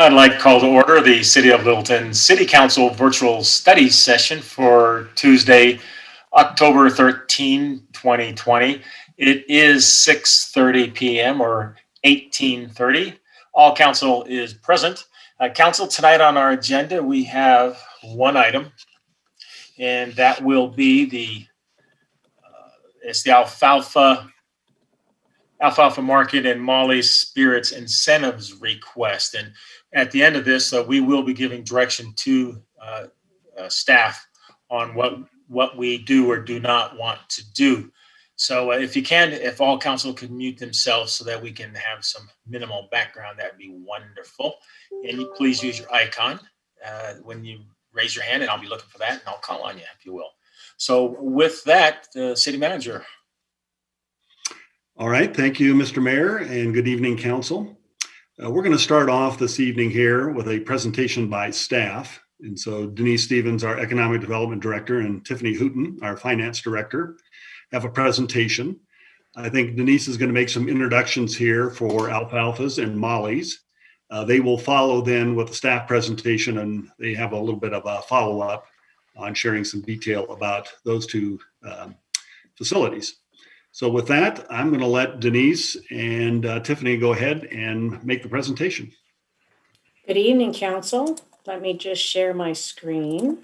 I'd like to call to order the City of Littleton City Council virtual study session for Tuesday, October 13, 2020. It is 6:30 p.m. or 18:30. All council is present. Council, tonight on our agenda, we have one item, and that will be it's the Alfalfa Market and Molly's Spirits incentives request. And at the end of this, we will be giving direction to staff on what we do or do not want to do. So if all council could mute themselves so that we can have some minimal background, that'd be wonderful. And you please use your icon when you raise your hand, and I'll be looking for that, and I'll call on you if you will. So with that, City Manager. All right, thank you, Mr. Mayor, and good evening, Council. We're going to start off this evening here with a presentation by staff. And so Denise Stevens, our Economic Development Director, and Tiffany Hooten, our Finance Director, have a presentation. I think Denise is going to make some introductions here for Alfalfa's and Molly's. They will follow then with a staff presentation, and they have a little bit of a follow-up on sharing some detail about those two facilities. So with that, I'm going to let Denise and Tiffany go ahead and make the presentation. Good evening, Council. Let me just share my screen.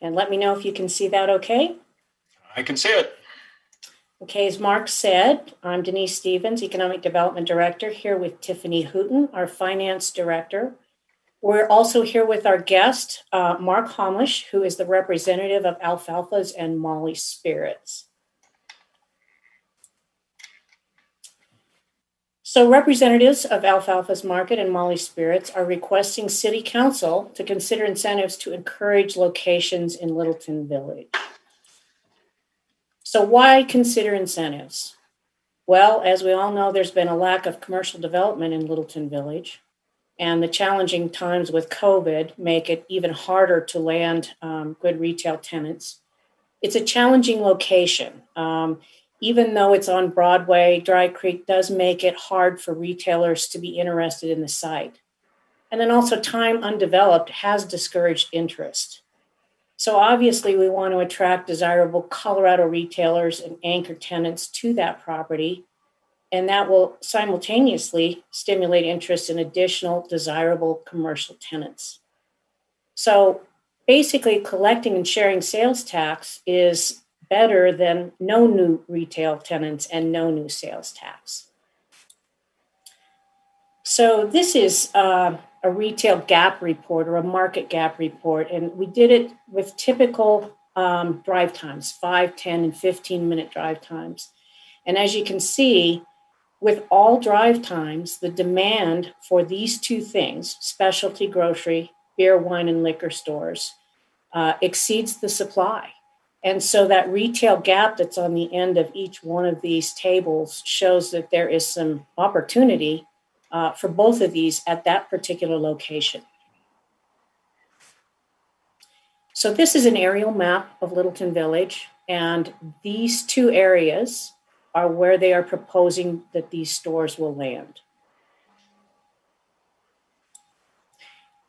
And let me know if you can see that okay. I can see it. Okay, as Mark said, I'm Denise Stevens, Economic Development Director, here with Tiffany Hooten, our Finance Director. We're also here with our guest, Mark Homlish, who is the representative of Alfalfa's and Molly's Spirits. So representatives of Alfalfa's Market and Molly's Spirits are requesting City Council to consider incentives to encourage locations in Littleton Village. So why consider incentives? Well, as we all know, there's been a lack of commercial development in Littleton Village. And the challenging times with COVID make it even harder to land good retail tenants. It's a challenging location. Even though it's on Broadway, Dry Creek does make it hard for retailers to be interested in the site. And then also time undeveloped has discouraged interest. So obviously we want to attract desirable Colorado retailers and anchor tenants to that property. And that will simultaneously stimulate interest in additional desirable commercial tenants. So basically, collecting and sharing sales tax is better than no new retail tenants and no new sales tax. So this is a retail gap report or a market gap report, and we did it with typical drive times, 5, 10, and 15-minute drive times. And as you can see, with all drive times, the demand for these two things, specialty grocery, beer, wine, and liquor stores, exceeds the supply. And so that retail gap that's on the end of each one of these tables shows that there is some opportunity for both of these at that particular location. So this is an aerial map of Littleton Village, and these two areas are where they are proposing that these stores will land.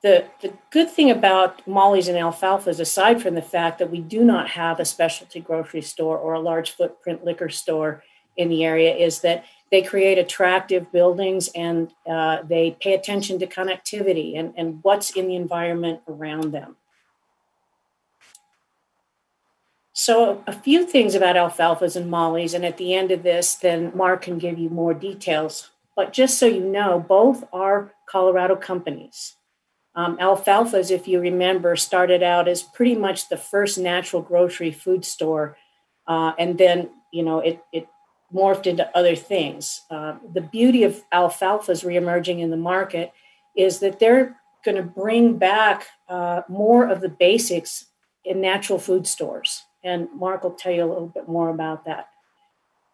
The good thing about Molly's and Alfalfa's, aside from the fact that we do not have a specialty grocery store or a large footprint liquor store in the area, is that they create attractive buildings and they pay attention to connectivity and what's in the environment around them. So a few things about Alfalfa's and Molly's, and at the end of this, then Mark can give you more details. But just so you know, both are Colorado companies. Alfalfa's, if you remember, started out as pretty much the first natural grocery food store, and then it morphed into other things. The beauty of Alfalfa's reemerging in the market is that they're going to bring back more of the basics in natural food stores. And Mark will tell you a little bit more about that.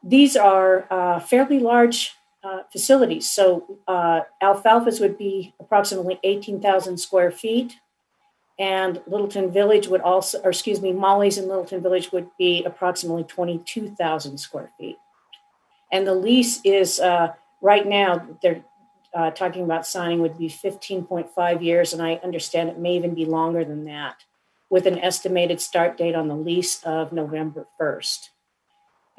These are fairly large facilities. So Alfalfa's would be approximately 18,000 square feet. And Littleton Village would also, or excuse me, Molly's in Littleton Village would be approximately 22,000 square feet. And the lease is right now, they're talking about signing would be 15.5 years. And I understand it may even be longer than that, with an estimated start date on the lease of November 1st.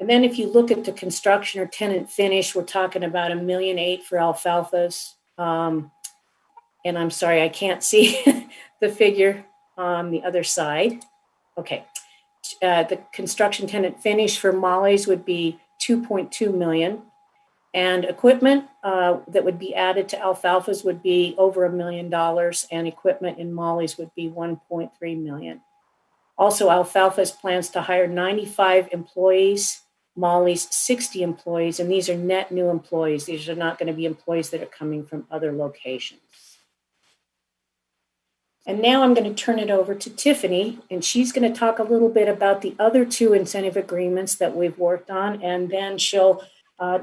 And then if you look at the construction or tenant finish, we're talking about $1.8 million for Alfalfa's. And I'm sorry, I can't see the figure on the other side. Okay. The construction tenant finish for Molly's would be $2.2 million. And equipment that would be added to Alfalfa's would be over $1 million, and equipment in Molly's would be $1.3 million. Also, Alfalfa's plans to hire 95 employees, Molly's 60 employees, and these are net new employees. These are not going to be employees that are coming from other locations. And now I'm going to turn it over to Tiffany, and she's going to talk a little bit about the other two incentive agreements that we've worked on, and then she'll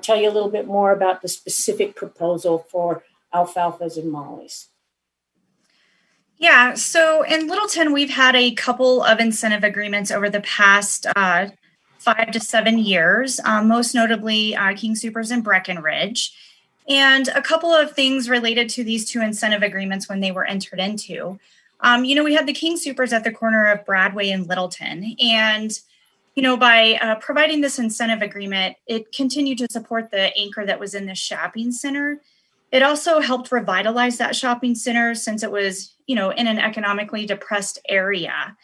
tell you a little bit more about the specific proposal for Alfalfa's and Molly's. Yeah, so in Littleton, we've had a couple of incentive agreements over the past 5 to 7 years, most notably King Soopers and Breckenridge. And a couple of things related to these two incentive agreements when they were entered into. We had the King Soopers at the corner of Bradway and Littleton. And by providing this incentive agreement, it continued to support the anchor that was in the shopping center. It also helped revitalize that shopping center since it was, in an economically depressed area.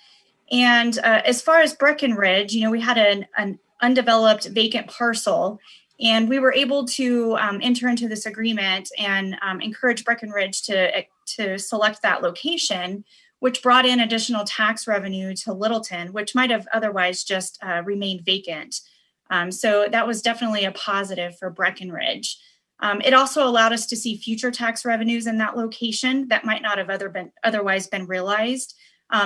And as far as Breckenridge, we had an undeveloped vacant parcel, and we were able to enter into this agreement and encourage Breckenridge to select that location, which brought in additional tax revenue to Littleton, which might have otherwise just remained vacant. So that was definitely a positive for Breckenridge. It also allowed us to see future tax revenues in that location that might not have otherwise been realized.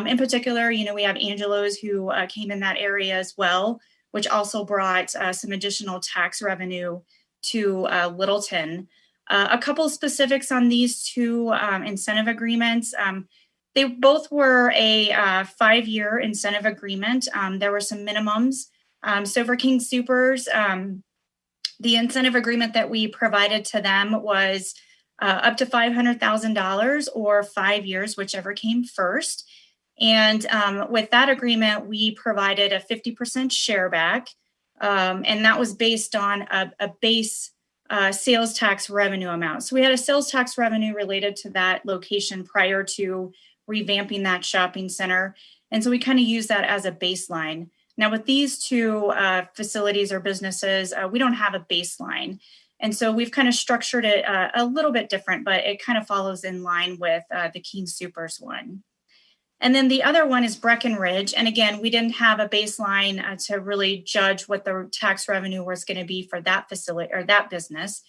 In particular, we have Angelo's who came in that area as well, which also brought some additional tax revenue to Littleton. A couple specifics on these two incentive agreements. They both were a 5-year incentive agreement. There were some minimums. So for King Soopers, the incentive agreement that we provided to them was up to $500,000 or 5 years, whichever came first. And with that agreement, we provided a 50% share back. And that was based on a base sales tax revenue amount. So we had a sales tax revenue related to that location prior to revamping that shopping center. And so we kind of use that as a baseline. Now, with these two facilities or businesses, we don't have a baseline. And so we've kind of structured it a little bit different, but it kind of follows in line with the King Soopers one. And then the other one is Breckenridge. And again, we didn't have a baseline to really judge what the tax revenue was going to be for that facility or that business.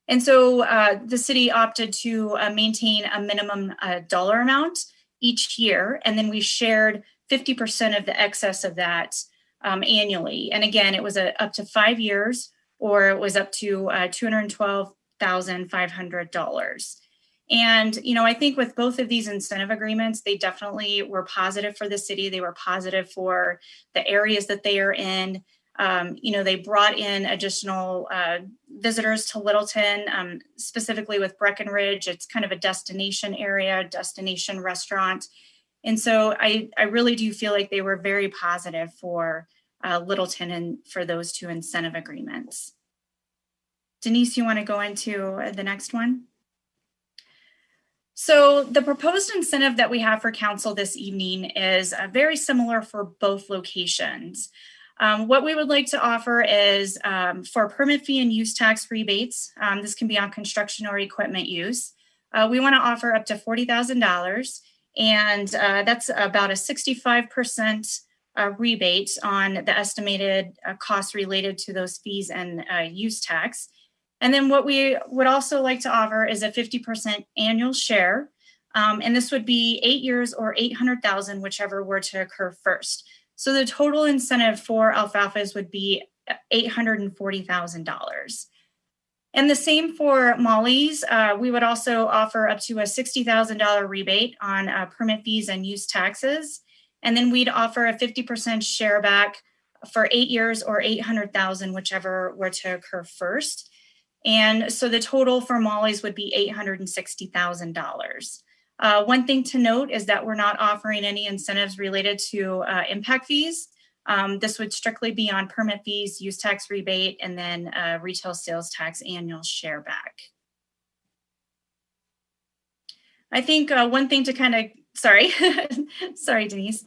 And so the city opted to maintain a minimum dollar amount each year. And then we shared 50% of the excess of that annually. And again, it was up to 5 years, or it was up to $212,500. And, I think with both of these incentive agreements, they definitely were positive for the city. They were positive for the areas that they are in. They brought in additional visitors to Littleton, specifically with Breckenridge. It's kind of a destination area, destination restaurant. And so I really do feel like they were very positive for Littleton and for those two incentive agreements. Denise, you want to go into the next one? So the proposed incentive that we have for council this evening is very similar for both locations. What we would like to offer is for permit fee and use tax rebates. This can be on construction or equipment use. We want to offer up to $40,000, and that's about a 65% rebate on the estimated costs related to those fees and use tax. And then what we would also like to offer is a 50% annual share. And this would be 8 years or $800,000, whichever were to occur first. So the total incentive for Alfalfa's would be $840,000. And the same for Molly's. We would also offer up to a $60,000 rebate on permit fees and use taxes. And then we'd offer a 50% share back for 8 years or $800,000, whichever were to occur first. And so the total for Molly's would be $860,000. One thing to note is that we're not offering any incentives related to impact fees. This would strictly be on permit fees, use tax rebate, and then retail sales tax annual share back. I think one thing to kind of, sorry, Denise.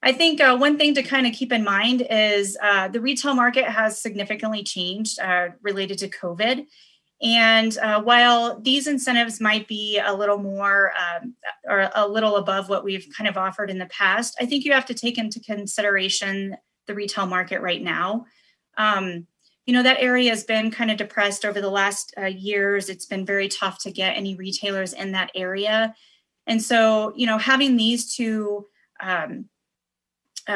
I think one thing to kind of keep in mind is the retail market has significantly changed related to COVID. And while these incentives might be a little more or a little above what we've kind of offered in the past, I think you have to take into consideration the retail market right now. That area has been kind of depressed over the last years. It's been very tough to get any retailers in that area. And so, having these two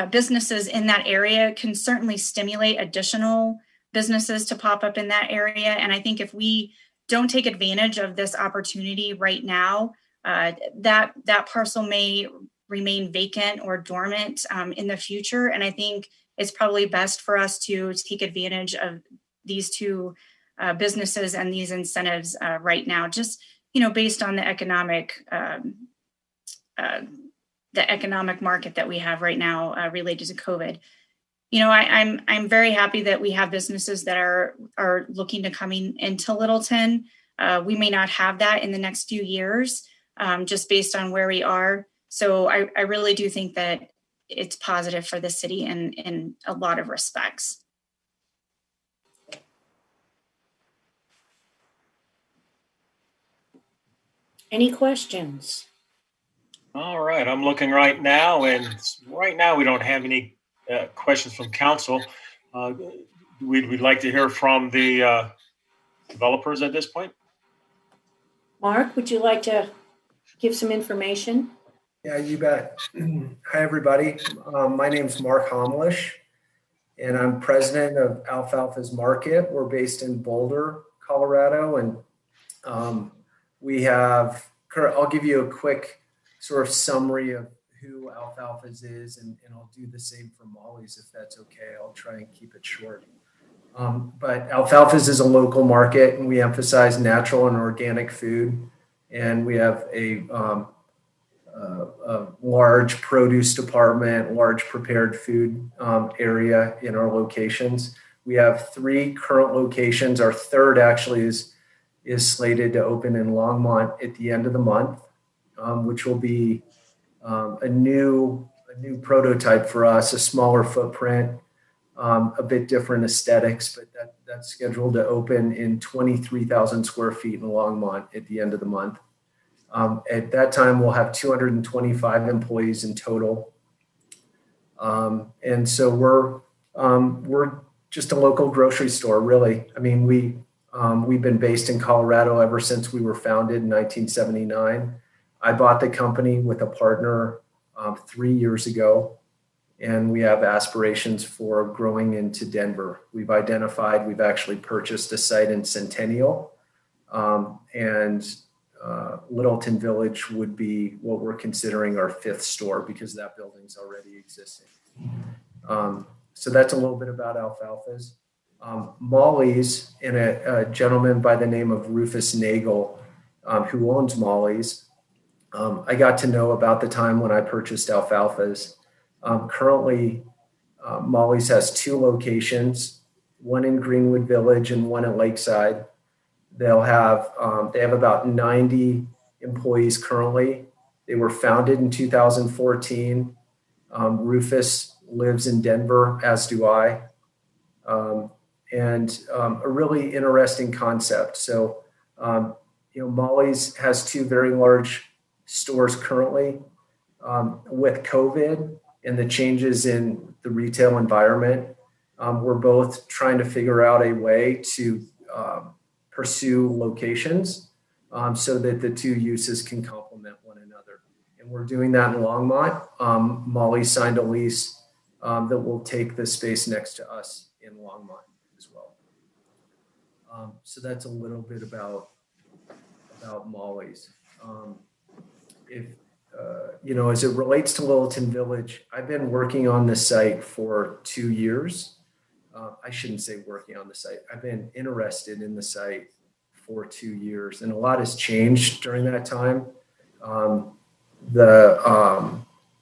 businesses in that area can certainly stimulate additional businesses to pop up in that area. And I think if we don't take advantage of this opportunity right now, that parcel may remain vacant or dormant in the future. And I think it's probably best for us to take advantage of these two businesses and these incentives right now, just, based on the economic market that we have right now related to COVID. I'm very happy that we have businesses that are looking to coming into Littleton. We may not have that in the next few years, just based on where we are. So I really do think that it's positive for the city in a lot of respects. Any questions? All right, I'm looking right now, and right now we don't have any questions from council. We'd like to hear from the developers at this point. Mark, would you like to give some information? Yeah, you bet. Hi, everybody. My name's Mark Homlish, and I'm president of Alfalfa's Market. We're based in Boulder, Colorado, and I'll give you a quick sort of summary of who Alfalfa's is, and I'll do the same for Molly's if that's okay. I'll try and keep it short. But Alfalfa's is a local market, and we emphasize natural and organic food, and we have a large produce department, large prepared food area in our locations. We have 3 current locations. Our third actually is slated to open in Longmont at the end of the month, which will be a new prototype for us, a smaller footprint, a bit different aesthetics, but that's scheduled to open in 23,000 square feet in Longmont at the end of the month. At that time, we'll have 225 employees in total. And so we're just a local grocery store, really. I mean, we've been based in Colorado ever since we were founded in 1979. I bought the company with a partner 3 years ago, and we have aspirations for growing into Denver. We've actually purchased a site in Centennial, and Littleton Village would be what we're considering our fifth store because that building's already existing. So that's a little bit about Alfalfa's. Molly's, and a gentleman by the name of Rufus Nagel, who owns Molly's, I got to know about the time when I purchased Alfalfa's. Currently, Molly's has two locations, one in Greenwood Village and one at Lakeside. They have about 90 employees currently. They were founded in 2014. Rufus lives in Denver, as do I. And a really interesting concept. So, Molly's has two very large stores currently. With COVID and the changes in the retail environment, we're both trying to figure out a way to pursue locations so that the two uses can complement one another. And we're doing that in Longmont. Molly signed a lease that will take the space next to us in Longmont as well. So that's a little bit about Molly's. As it relates to Littleton Village, I've been working on this site for 2 years. I shouldn't say working on the site. I've been interested in the site for 2 years, and a lot has changed during that time.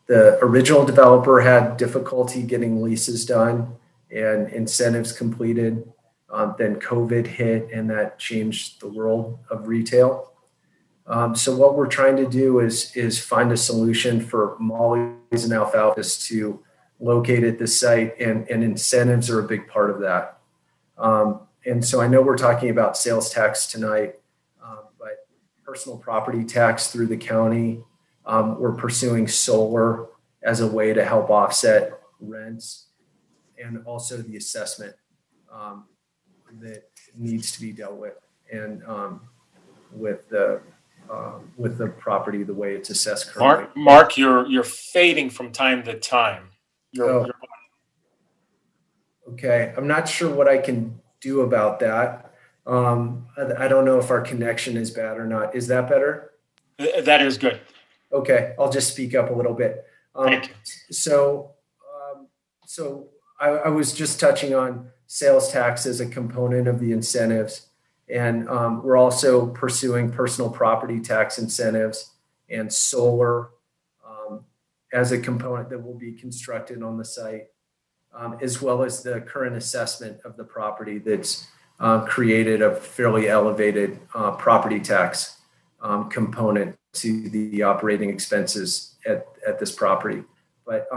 The original developer had difficulty getting leases done and incentives completed. Then COVID hit, and that changed the world of retail. So what we're trying to do is find a solution for Molly's and Alfalfa's to locate at the site, and incentives are a big part of that. And so I know we're talking about sales tax tonight, but personal property tax through the county. We're pursuing solar as a way to help offset rents, and also the assessment that needs to be dealt with, and with the property the way it's assessed currently. Mark, you're fading from time to time. Okay, I'm not sure what I can do about that. I don't know if our connection is bad or not. Is that better? That is good. Okay, I'll just speak up a little bit. Thank you. So I was just touching on sales tax as a component of the incentives. And we're also pursuing personal property tax incentives and solar as a component that will be constructed on the site, as well as the current assessment of the property that's created a fairly elevated property tax component to the operating expenses at this property. But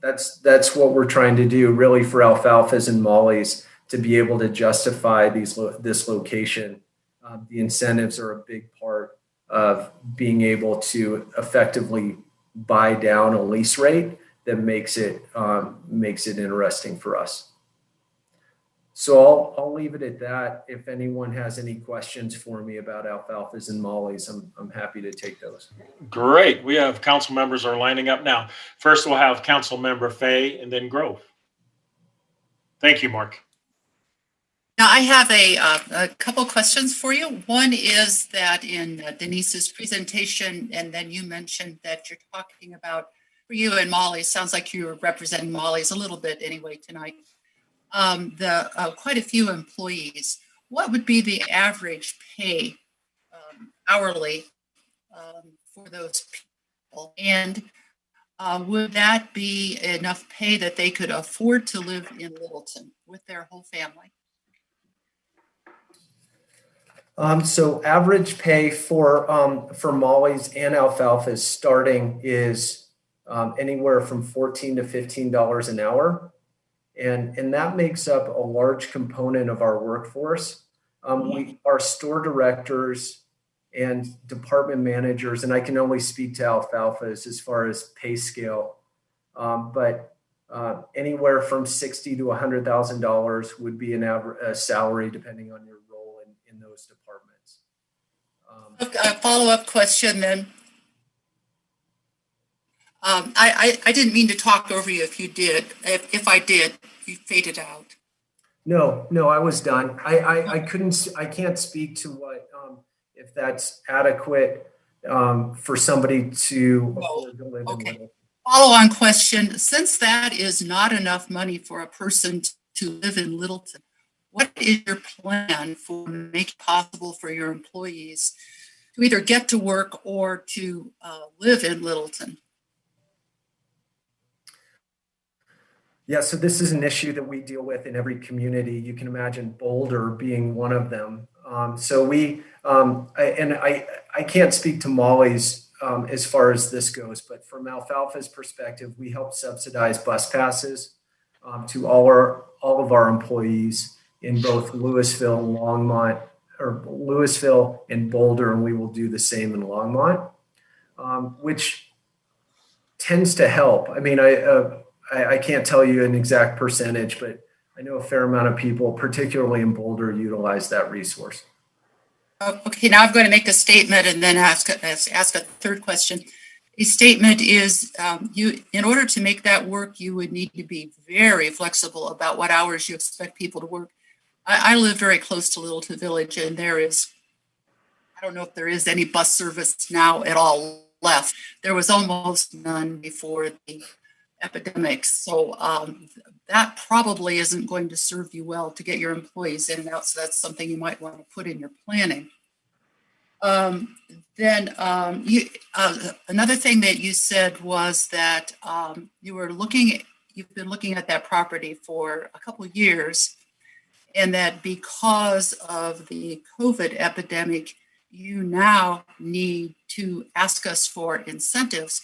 that's what we're trying to do really for Alfalfa's and Molly's, to be able to justify this location. The incentives are a big part of being able to effectively buy down a lease rate that makes it interesting for us. So I'll leave it at that. If anyone has any questions for me about Alfalfa's and Molly's, I'm happy to take those. Great. We have council members are lining up now. First, we'll have Council Member Fay, and then Grove. Thank you, Mark. Now, I have a couple questions for you. One is that in Denise's presentation, and then you mentioned that you're talking about, for you and Molly, sounds like you're representing Molly's a little bit anyway tonight, quite a few employees. What would be the average pay hourly for those people? And would that be enough pay that they could afford to live in Littleton with their whole family? So average pay for Molly's and Alfalfa's starting is anywhere from $14 to $15 an hour. And that makes up a large component of our workforce. Our store directors and department managers, and I can only speak to Alfalfa's as far as pay scale, but anywhere from $60,000 to $100,000 would be a salary depending on your role in those departments. A follow-up question then. I didn't mean to talk over you if you did. If I did, you faded out. No, I was done. I can't speak to what if that's adequate for somebody to afford to live in Littleton. Follow-on question. Since that is not enough money for a person to live in Littleton, what is your plan for making it possible for your employees to either get to work or to live in Littleton? Yeah, so this is an issue that we deal with in every community. You can imagine Boulder being one of them. I can't speak to Molly's as far as this goes, but from Alfalfa's perspective, we help subsidize bus passes to all of our employees in both Louisville, Longmont, or Louisville and Boulder, and we will do the same in Longmont, which tends to help. I mean, I can't tell you an exact percentage, but I know a fair amount of people, particularly in Boulder, utilize that resource. Okay, now I'm going to make a statement and then ask a third question. A statement is in order to make that work, you would need to be very flexible about what hours you expect people to work. I live very close to Littleton Village, and I don't know if there is any bus service now at all left. There was almost none before the epidemic. So that probably isn't going to serve you well to get your employees in and out. So that's something you might want to put in your planning. Another thing that you said was that you've been looking at that property for a couple of years, and that because of the COVID epidemic, you now need to ask us for incentives.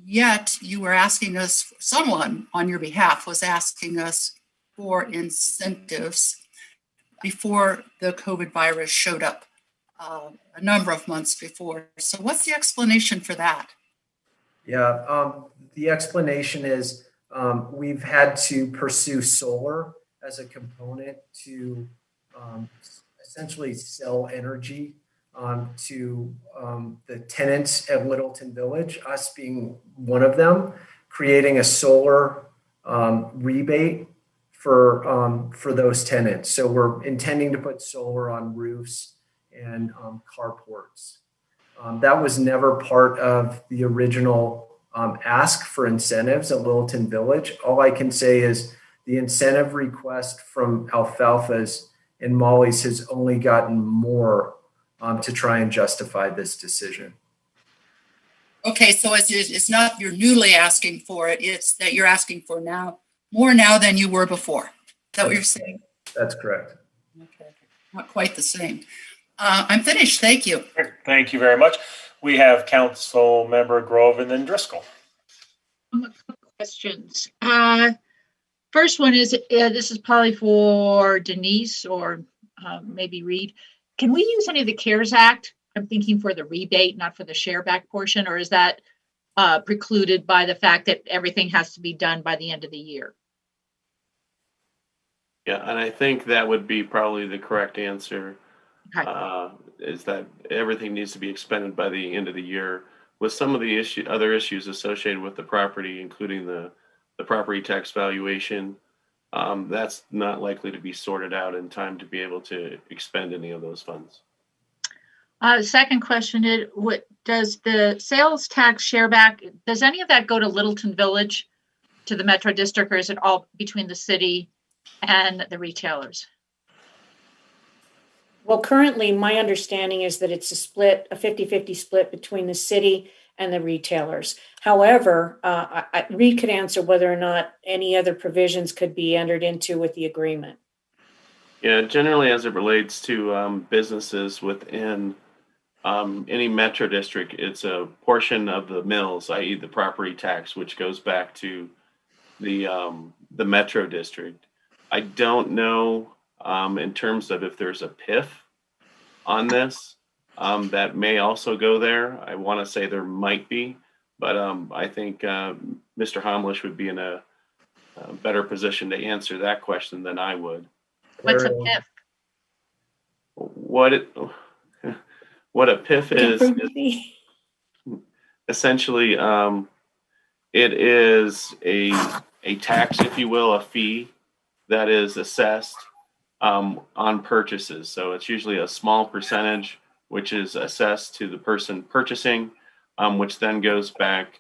Yet you were asking us, someone on your behalf was asking us for incentives before the COVID virus showed up a number of months before. So what's the explanation for that? Yeah, the explanation is we've had to pursue solar as a component to essentially sell energy to the tenants at Littleton Village, us being one of them, creating a solar rebate for those tenants. So we're intending to put solar on roofs and carports. That was never part of the original ask for incentives at Littleton Village. All I can say is the incentive request from Alfalfa's and Molly's has only gotten more to try and justify this decision. Okay, so it's not you're newly asking for it, it's that you're asking for more now than you were before. Is that what you're saying? That's correct. Okay, not quite the same. I'm finished, thank you. Thank you very much. We have Council Member Grove and then Driscoll. A couple questions. First one is, this is probably for Denise or maybe Reed. Can we use any of the CARES Act? I'm thinking for the rebate, not for the share back portion, or is that precluded by the fact that everything has to be done by the end of the year? Yeah, and I think that would be probably the correct answer. Okay. Is that everything needs to be expended by the end of the year, with some of the other issues associated with the property, including the property tax valuation. That's not likely to be sorted out in time to be able to expend any of those funds. Second question is, does the sales tax share back, does any of that go to Littleton Village, to the Metro District, or is it all between the city and the retailers? Well, currently, my understanding is that it's a 50-50 split between the city and the retailers. However, Reed could answer whether or not any other provisions could be entered into with the agreement. Yeah, generally as it relates to businesses within any metro district, it's a portion of the mills, i.e. the property tax, which goes back to the metro district. I don't know in terms of if there's a PIF on this that may also go there. I want to say there might be, but I think Mr. Homlish would be in a better position to answer that question than I would. What's a PIF? What a PIF is essentially it is a tax, if you will, a fee that is assessed on purchases. So it's usually a small percentage which is assessed to the person purchasing, which then goes back,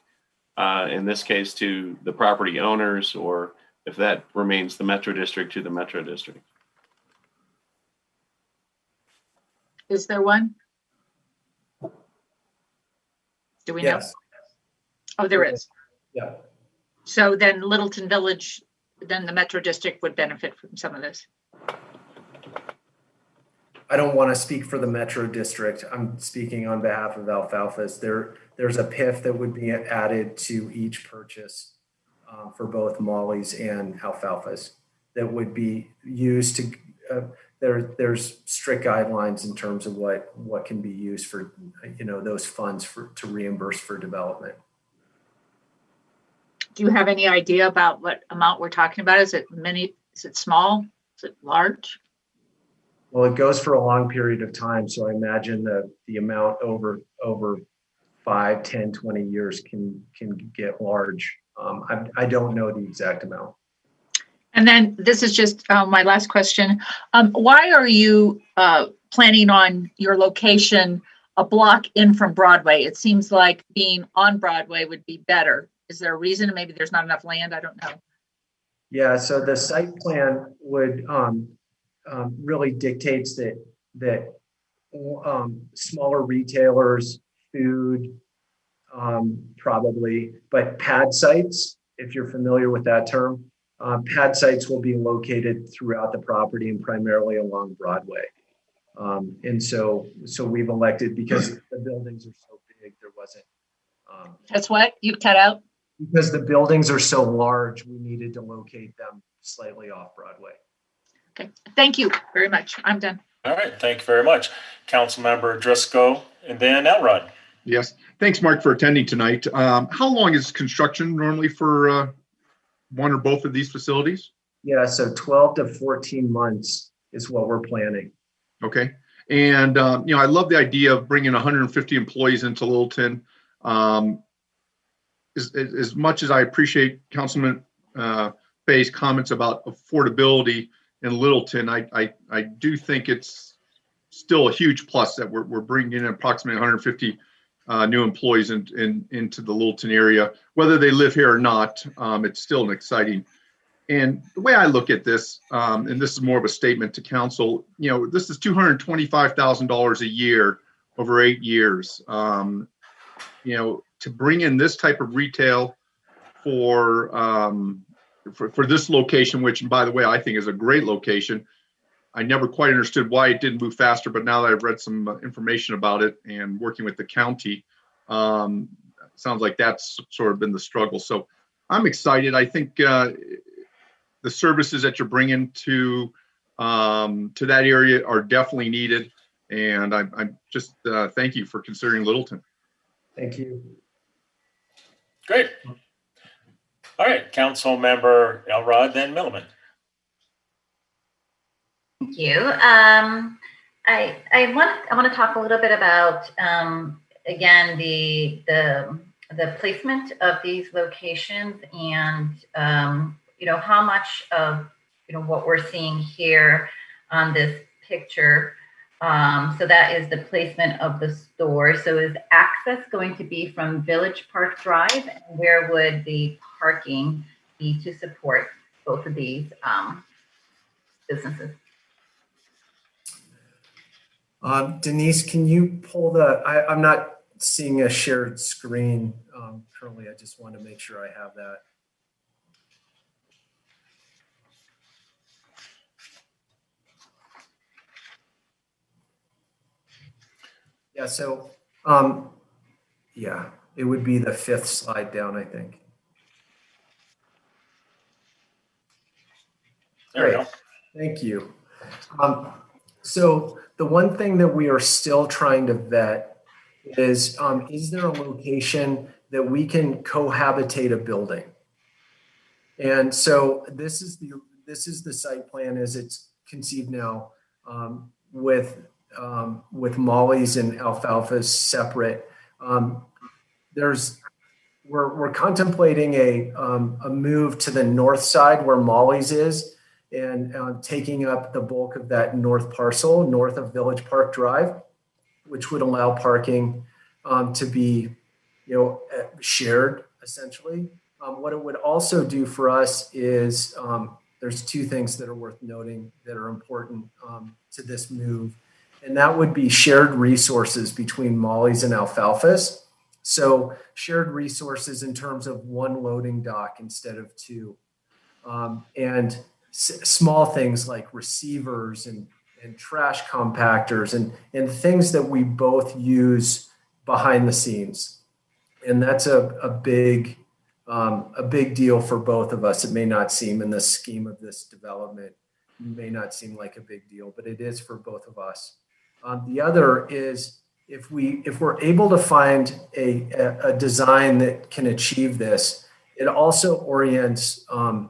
in this case, to the property owners, or if that remains the Metro District, to the Metro District. Is there one? Do we know? Yes. Oh, there is. Yeah. So then Littleton Village, then the Metro District would benefit from some of this. I don't want to speak for the Metro District. I'm speaking on behalf of Alfalfa's. There's a PIF that would be added to each purchase for both Molly's and Alfalfa's that would be used to, there's strict guidelines in terms of what can be used for, those funds to reimburse for development. Do you have any idea about what amount we're talking about? Is it small? Is it large? Well, it goes for a long period of time. So I imagine the amount over 5, 10, 20 years can get large. I don't know the exact amount. And then this is just my last question. Why are you planning on your location a block in from Broadway? It seems like being on Broadway would be better. Is there a reason? Maybe there's not enough land. I don't know. Yeah, so the site plan would really dictates that smaller retailers, food, probably, but pad sites, if you're familiar with that term, pad sites will be located throughout the property and primarily along Broadway. And so we've elected, because the buildings are so big, there wasn't. That's what you cut out? Because the buildings are so large, we needed to locate them slightly off Broadway. Okay, thank you very much. I'm done. All right, thank you very much. Councilmember Driscoll and then Elrod. Yes, thanks, Mark, for attending tonight. How long is construction normally for one or both of these facilities? Yeah, so 12 to 14 months is what we're planning. Okay, and I love the idea of bringing 150 employees into Littleton. As much as I appreciate Councilman Fay's comments about affordability in Littleton, I do think it's still a huge plus that we're bringing in approximately 150 new employees into the Littleton area. Whether they live here or not, it's still an exciting. And the way I look at this, and this is more of a statement to council, this is $225,000 a year over 8 years. To bring in this type of retail for this location, which, by the way, I think is a great location. I never quite understood why it didn't move faster, but now that I've read some information about it and working with the county, sounds like that's sort of been the struggle. So I'm excited. I think the services that you're bringing to that area are definitely needed. And I'm just thank you for considering Littleton. Thank you. Great. All right, Council Member Elrod, then Milliman. Thank you. I want to talk a little bit about again the placement of these locations and how much of what we're seeing here on this picture. So that is the placement of the store. So is access going to be from Village Park Drive? And where would the parking be to support both of these businesses? Denise, can you pull I'm not seeing a shared screen currently. I just want to make sure I have that. Yeah, so, it would be the 5th slide down, I think. There we go. Thank you. So the one thing that we are still trying to vet is there a location that we can cohabitate a building? And so this is the site plan as it's conceived now, with Molly's and Alfalfa's separate. We're contemplating a move to the north side where Molly's is, and taking up the bulk of that north parcel north of Village Park Drive. which would allow parking to be, shared essentially. What it would also do for us is there's two things that are worth noting that are important to this move, and that would be shared resources between Molly's and Alfalfa's. So shared resources in terms of one loading dock instead of two, and small things like receivers and trash compactors and things that we both use behind the scenes. And that's a big deal for both of us. It may not seem in the scheme of this development, may not seem like a big deal, but it is for both of us. The other is if we're able to find a design that can achieve this, it also orients the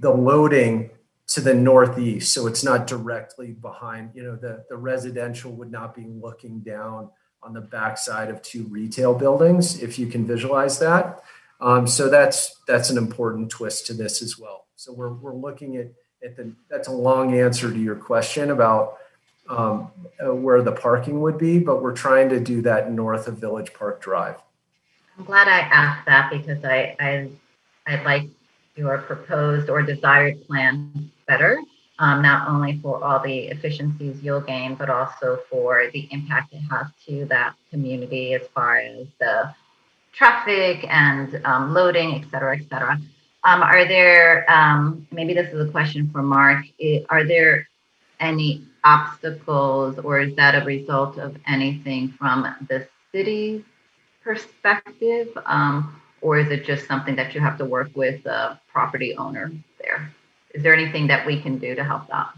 loading to the northeast, so it's not directly behind. The residential would not be looking down on the backside of two retail buildings, if you can visualize that. So that's an important twist to this as well. So we're looking at that's a long answer to your question about where the parking would be, but we're trying to do that north of Village Park Drive. I'm glad I asked that because I like your proposed or desired plan better, not only for all the efficiencies you'll gain, but also for the impact it has to that community as far as the traffic and loading, et cetera, et cetera. Are there, maybe this is a question for Mark, are there any obstacles, or is that a result of anything from the city's perspective? Or is it just something that you have to work with the property owner there? Is there anything that we can do to help that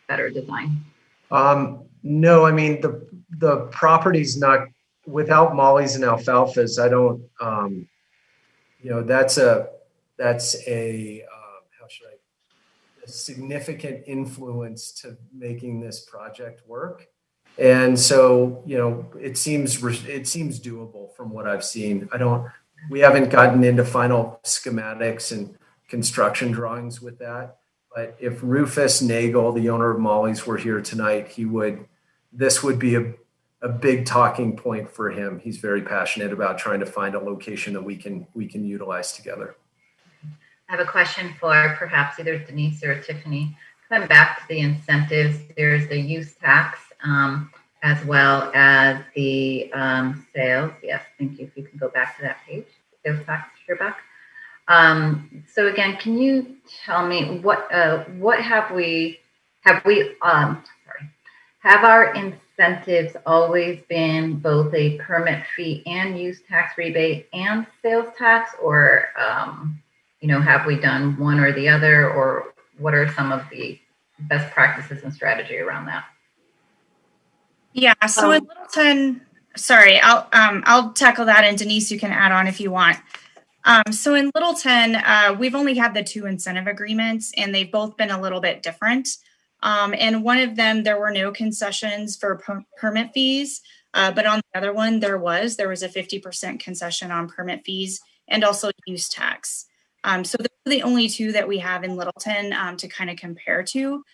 better design? No, I mean, the property's not, without Molly's and Alfalfa's, I don't, that's a how should I, a significant influence to making this project work. And so, it seems doable from what I've seen. We haven't gotten into final schematics and construction drawings with that. But if Rufus Nagel, the owner of Molly's, were here tonight, this would be a big talking point for him. He's very passionate about trying to find a location that we can utilize together. I have a question for perhaps either Denise or Tiffany. Coming back to the incentives, there's the use tax, as well as the sales. Yes, thank you. If you can go back to that page, sales tax, you're back. So again, can you tell me what have our incentives always been both a permit fee and use tax rebate and sales tax, or have we done one or the other, or what are some of the best practices and strategy around that? Yeah, so in Littleton, sorry, I'll tackle that, and Denise, you can add on if you want. So in Littleton, we've only had the two incentive agreements, and they've both been a little bit different. And one of them, there were no concessions for permit fees, but on the other one, there was a 50% concession on permit fees and also use tax. So those are the only two that we have in Littleton to kind of compare to.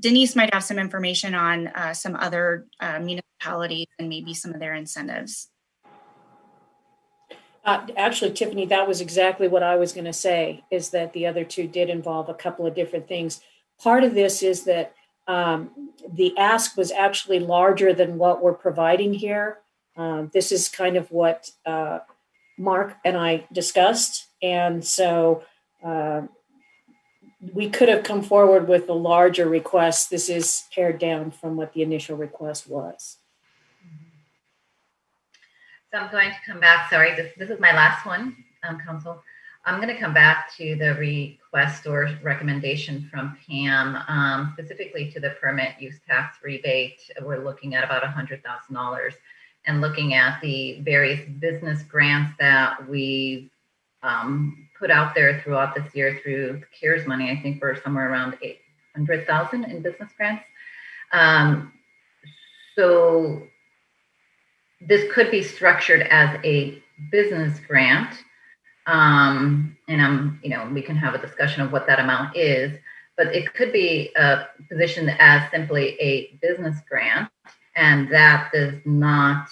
Denise might have some information on some other municipalities and maybe some of their incentives. Actually, Tiffany, that was exactly what I was going to say, is that the other two did involve a couple of different things. Part of this is that the ask was actually larger than what we're providing here. This is kind of what Mark and I discussed. And so we could have come forward with a larger request. This is pared down from what the initial request was. So I'm going to come back. Sorry, this is my last one, Council. I'm going to come back to the request or recommendation from Pam, specifically to the permit use tax rebate. We're looking at about $100,000, and looking at the various business grants that we've put out there throughout this year through the CARES money. I think we're somewhere around 800,000 in business grants. So this could be structured as a business grant. And we can have a discussion of what that amount is, but it could be positioned as simply a business grant. and that does not,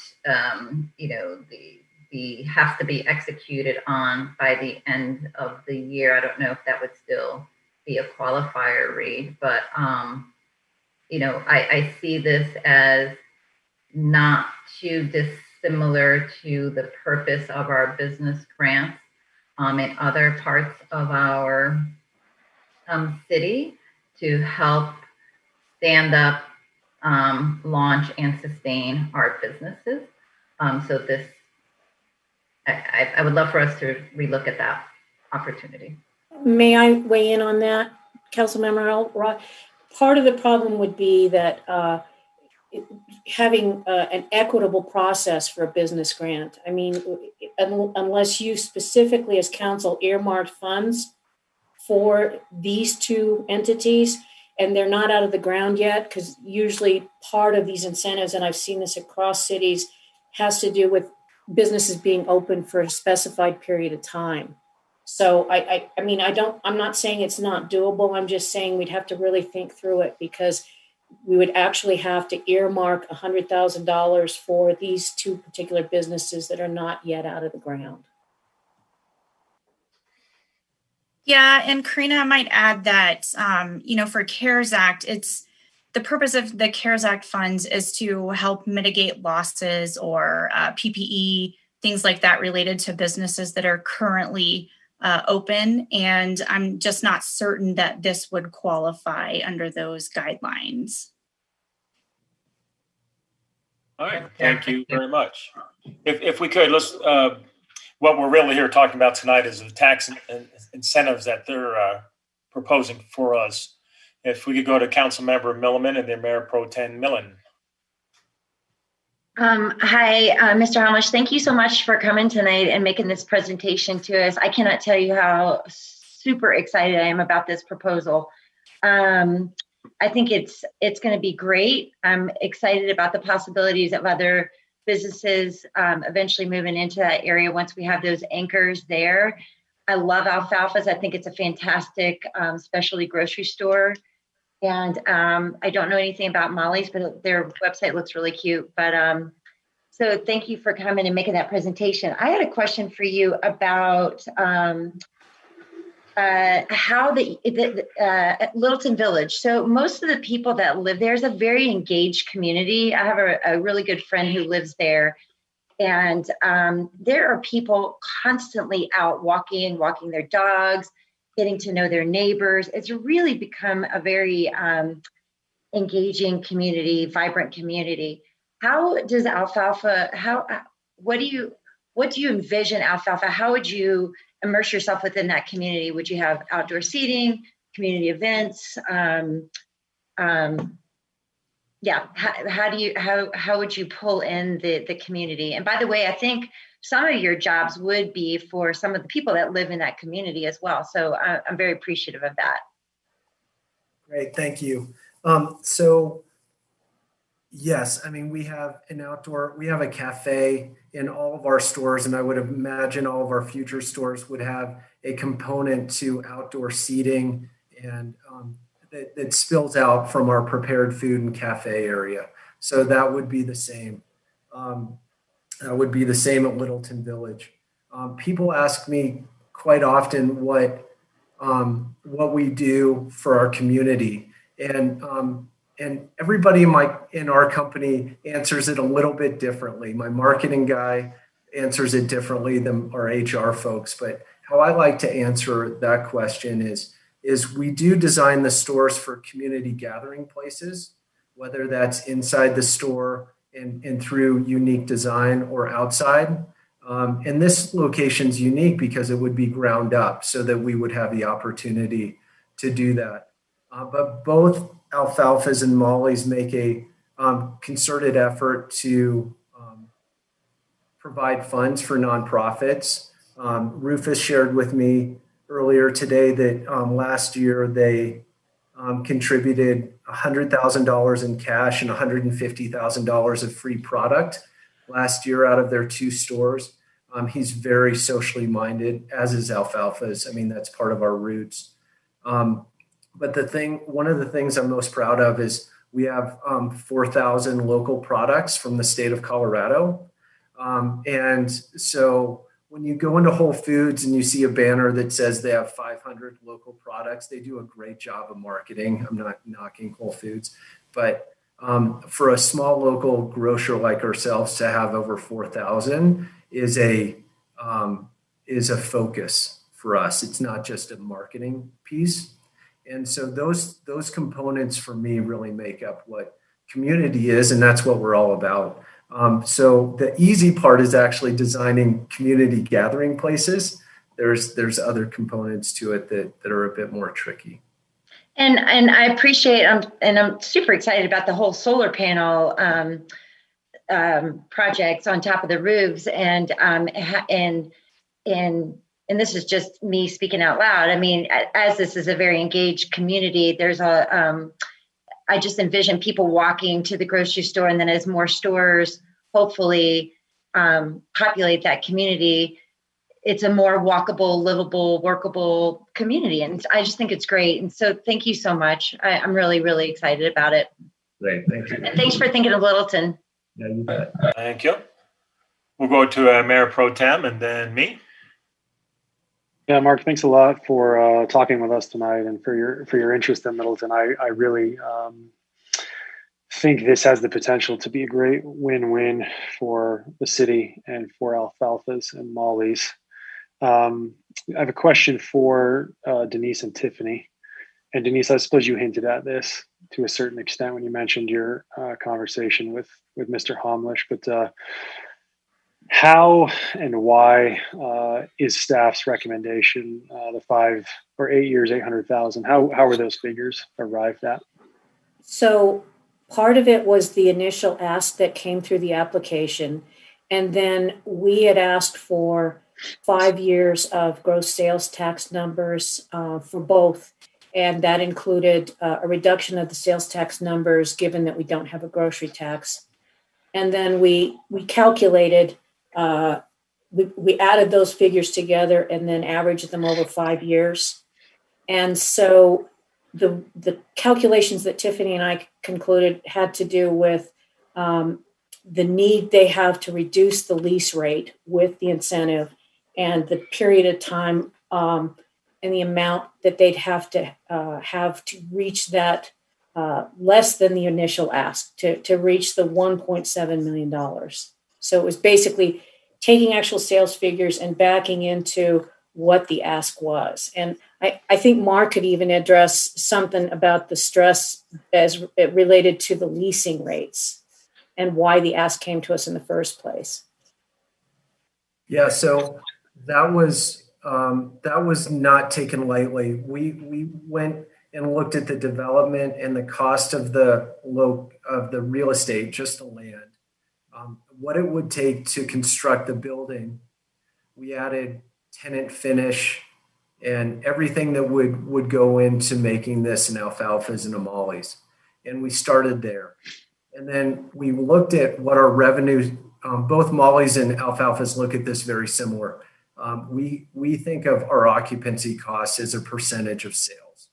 the has to be executed on by the end of the year. I don't know if that would still be a qualifier, Reed, but I see this as not too dissimilar to the purpose of our business grants in other parts of our city to help stand up, launch, and sustain our businesses. So this, I would love for us to relook at that opportunity. May I weigh in on that, Councilmember Roth? Part of the problem would be that having an equitable process for a business grant. I mean, unless you specifically as council earmarked funds for these two entities, and they're not out of the ground yet, because usually part of these incentives, and I've seen this across cities, has to do with businesses being open for a specified period of time. So I'm not saying it's not doable. I'm just saying we'd have to really think through it, because we would actually have to earmark $100,000 for these two particular businesses that are not yet out of the ground. Yeah, and Karina, I might add that, for CARES Act, the purpose of the CARES Act funds is to help mitigate losses or PPE, things like that related to businesses that are currently open. And I'm just not certain that this would qualify under those guidelines. All right, thank you very much. If we could, let's, what we're really here talking about tonight is the tax incentives that they're proposing for us. If we could go to Councilmember Milliman and then Mayor Pro Tem Millen. Hi, Mr. Hamish. Thank you so much for coming tonight and making this presentation to us. I cannot tell you how super excited I am about this proposal. I think it's going to be great. I'm excited about the possibilities of other businesses eventually moving into that area once we have those anchors there. I love Alfalfa's. I think it's a fantastic specialty grocery store. And I don't know anything about Molly's, but their website looks really cute. But so thank you for coming and making that presentation. I had a question for you about how the Littleton Village. So most of the people that live there is a very engaged community. I have a really good friend who lives there. And there are people constantly out walking their dogs, getting to know their neighbors. It's really become a very engaging community, vibrant community. How does Alfalfa, what do you envision Alfalfa? How would you immerse yourself within that community? Would you have outdoor seating, community events? How would you pull in the community? And by the way, I think some of your jobs would be for some of the people that live in that community as well. So I'm very appreciative of that. Great, thank you. So yes, I mean, we have a cafe in all of our stores, and I would imagine all of our future stores would have a component to outdoor seating and that spills out from our prepared food and cafe area. So that would be the same. That would be the same at Littleton Village. People ask me quite often what we do for our community, and everybody in our company answers it a little bit differently. My marketing guy answers it differently than our HR folks, but how I like to answer that question is we do design the stores for community gathering places, whether that's inside the store and through unique design or outside. And this location's unique because it would be ground up so that we would have the opportunity to do that. But both Alfalfa's and Molly's make a concerted effort to provide funds for nonprofits. Rufus shared with me earlier today that last year they contributed $100,000 in cash and $150,000 of free product last year out of their 2 stores. He's very socially minded, as is Alfalfa's. I mean, that's part of our roots. But one of the things I'm most proud of is We have 4,000 local products from the state of Colorado. And so when you go into Whole Foods and you see a banner that says they have 500 local products, they do a great job of marketing. I'm not knocking Whole Foods, but for a small local grocer like ourselves to have over 4,000 is a focus for us. It's not just a marketing piece. And so those components for me really make up what community is, and that's what we're all about. So the easy part is actually designing community gathering places. There's other components to it that are a bit more tricky. And I appreciate, and I'm super excited about the whole solar panel projects on top of the roofs, and this is just me speaking out loud. I mean, as this is a very engaged community, I just envision people walking to the grocery store, and then as more stores hopefully populate that community, it's a more walkable, livable, workable community. And I just think it's great. And so thank you so much. I'm really, really excited about it. Great, thank you. And thanks for thinking of Littleton. Yeah, you bet. Thank you. We'll go to Mayor Pro Tem and then me. Yeah, Mark, thanks a lot for talking with us tonight and for your interest in Middleton. I really think this has the potential to be a great win-win for the city and for Alfalfa's and Molly's. I have a question for Denise and Tiffany. And Denise, I suppose you hinted at this to a certain extent when you mentioned your conversation with Mr. Homlish, but how and why is staff's recommendation the 5 or 8 years, 800,000? How were those figures arrived at? So part of it was the initial ask that came through the application. And then we had asked for 5 years of gross sales tax numbers for both. And that included a reduction of the sales tax numbers, given that we don't have a grocery tax. And then we calculated, we added those figures together and then averaged them over 5 years. And so the calculations that Tiffany and I concluded had to do with the need they have to reduce the lease rate with the incentive and the period of time and the amount that they'd have to reach that less than the initial ask to reach the $1.7 million. So it was basically taking actual sales figures and backing into what the ask was. And I think Mark could even address something about the stress as it related to the leasing rates and why the ask came to us in the first place. Yeah, so that was not taken lightly. We went and looked at the development and the cost of the real estate, just the land, what it would take to construct the building. We added tenant finish and everything that would go into making this an Alfalfa's and a Molly's. And we started there. And then we looked at what our revenues, both Molly's and Alfalfa's look at this very similar. We think of our occupancy costs as a percentage of sales.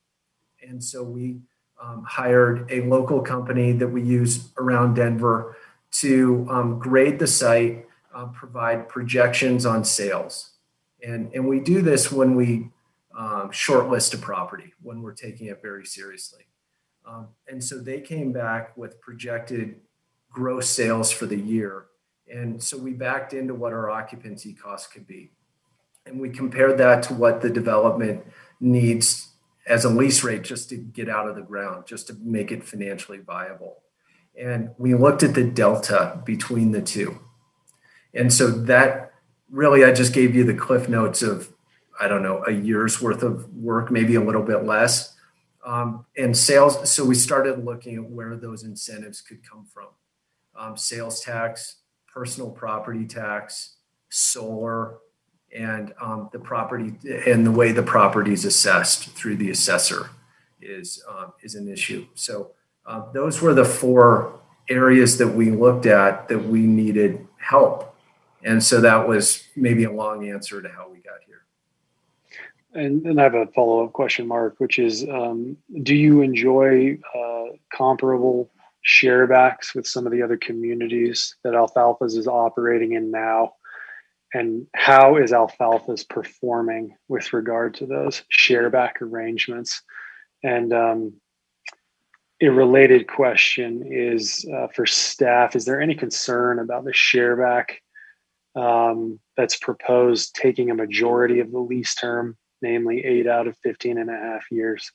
And so we hired a local company that we use around Denver to grade the site, provide projections on sales. And we do this when we shortlist a property, when we're taking it very seriously. And so they came back with projected gross sales for the year. And so we backed into what our occupancy costs could be. And we compared that to what the development needs as a lease rate just to get out of the ground, just to make it financially viable. And we looked at the delta between the two. And so that really, I just gave you the cliff notes of, I don't know, a year's worth of work, maybe a little bit less. And sales, so we started looking at where those incentives could come from. Sales tax, personal property tax, solar, and the property and the way the property is assessed through the assessor is an issue. So those were the 4 areas that we looked at that we needed help. And so that was maybe a long answer to how we got here. And I have a follow-up question, Mark, which is, do you enjoy comparable sharebacks with some of the other communities that Alfalfa's is operating in now? And how is Alfalfa's performing with regard to those shareback arrangements? And a related question is for staff, is there any concern about the shareback that's proposed taking a majority of the lease term, namely 8 out of 15 and a half years?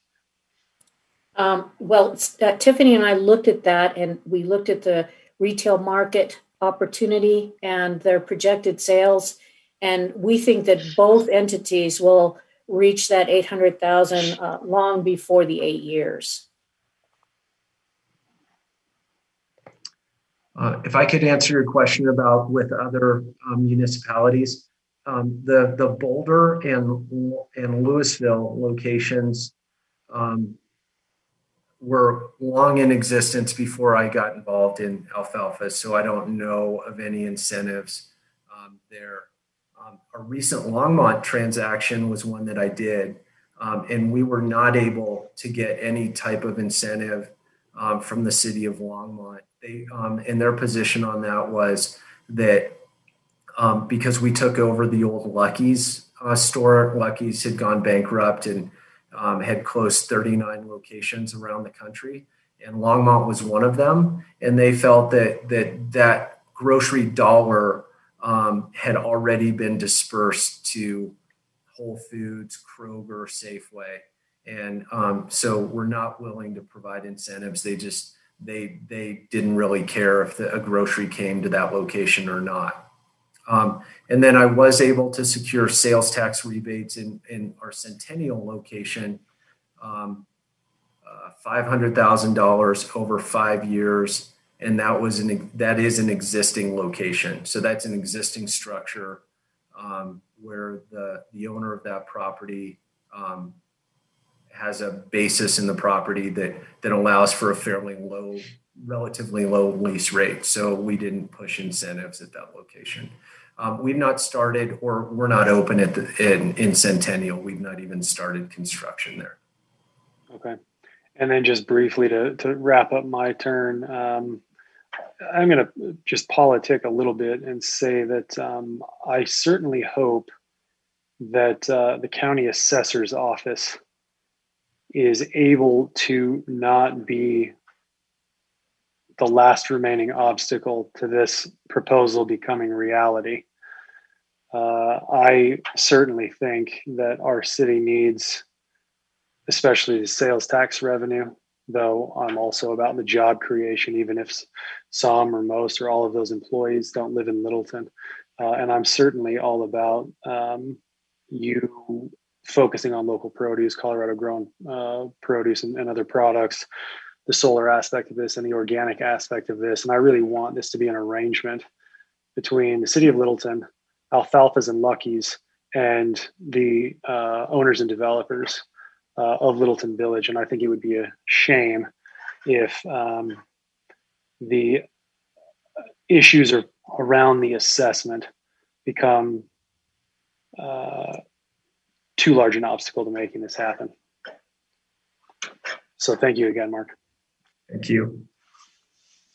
Tiffany and I looked at that, and we looked at the retail market opportunity and their projected sales. And we think that both entities will reach that 800,000 long before the 8 years. If I could answer your question about with other municipalities, the Boulder and Louisville locations were long in existence before I got involved in Alfalfa, so I don't know of any incentives there. A recent Longmont transaction was one that I did, and we were not able to get any type of incentive from the city of Longmont. They, and their position on that was that because we took over the old Lucky's store, Lucky's had gone bankrupt and had closed 39 locations around the country, and Longmont was one of them. And they felt that grocery dollar had already been dispersed to Whole Foods, Kroger, Safeway. And so we're not willing to provide incentives. They didn't really care if a grocery came to that location or not. And then I was able to secure sales tax rebates in our Centennial location, $500,000 over 5 years. And that is an existing location. So that's an existing structure where the owner of that property has a basis in the property that allows for a relatively low lease rate. So we didn't push incentives at that location. We've not started, or we're not open in Centennial. We've not even started construction there. Okay. And then just briefly to wrap up my turn, I'm going to just politic a little bit and say that I certainly hope that the county assessor's office is able to not be the last remaining obstacle to this proposal becoming reality. I certainly think that our city needs, especially the sales tax revenue, though I'm also about the job creation, even if some or most or all of those employees don't live in Littleton. And I'm certainly all about you focusing on local produce, Colorado grown produce and other products, the solar aspect of this and the organic aspect of this. And I really want this to be an arrangement between the city of Littleton, Alfalfa's and Lucky's, and the owners and developers of Littleton Village. And I think it would be a shame if the issues around the assessment become too large an obstacle to making this happen. So thank you again, Mark. Thank you.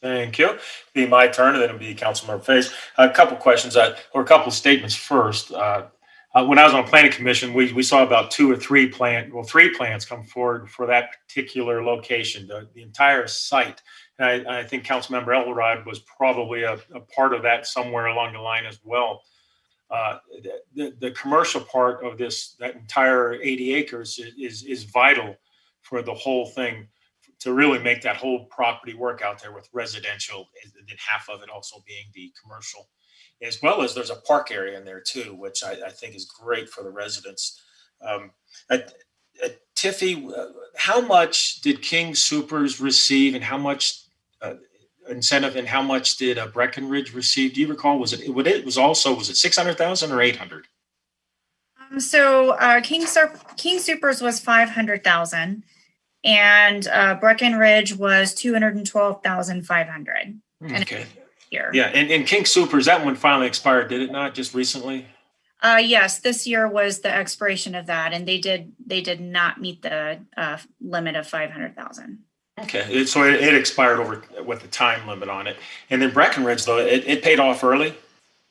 Thank you. Be my turn, and then it'll be Councilmember Faze. A couple questions, or a couple statements first. When I was on planning commission, we saw about 2 or 3 plants come forward for that particular location, the entire site. And I think Councilmember Elrod was probably a part of that somewhere along the line as well. The commercial part of that entire 80 acres is vital for the whole thing, to really make that whole property work out there with residential, and then half of it also being the commercial, as well as there's a park area in there too, which I think is great for the residents. Tiffy, how much did King Soopers receive, and how much incentive, and how much did Breckenridge receive? Do you recall? Was it 600,000 or 800? So King Soopers was 500,000, and Breckenridge was 212,500. Okay. Here. Yeah, and King Soopers, that one finally expired, did it not? Just recently. Yes, this year was the expiration of that, and they did not meet the limit of 500,000. Okay, so it expired over with the time limit on it. And then Breckenridge, though, it paid off early?